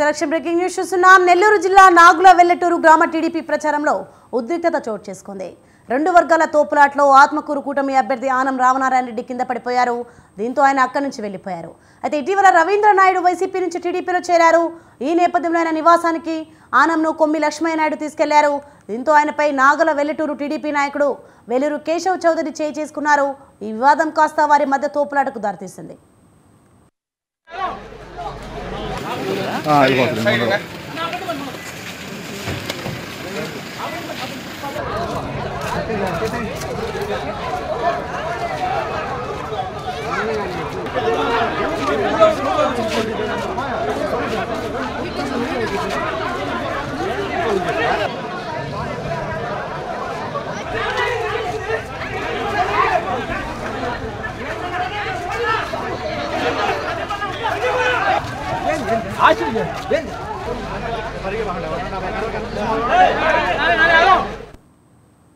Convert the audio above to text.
Selection breaking news చూస్తున్నాం. నెల్లూరు జిల్లా నాగుల వెల్లటూరు గ్రామ టీడీపీ ప్రచారంలో ఉద్రిక్తత చోటు చేసుకుంది. రెండు వర్గాల తోపులాట్లో ఆత్మకూరు కూటమి అభ్యర్థి ఆనం రామనారాయణ రెడ్డి కింద పడిపోయారు. దీంతో ఆయన అక్కడి నుంచి వెళ్లిపోయారు. అయితే ఇటీవల రవీంద్ర నాయుడు వైసీపీ నుంచి టీడీపీలో చేరారు. ఈ నేపథ్యంలో ఆయన నివాసానికి ఆనంను కొమ్మి లక్ష్మయ్య నాయుడు తీసుకెళ్లారు. దీంతో ఆయనపై నాగుల వెల్లటూరు టీడీపీ నాయకుడు వెల్లూరు కేశవ్ చౌదరి చేయి చేసుకున్నారు. ఈ వివాదం కాస్త వారి మధ్య తోపులాటకు దారితీసింది. ఆశ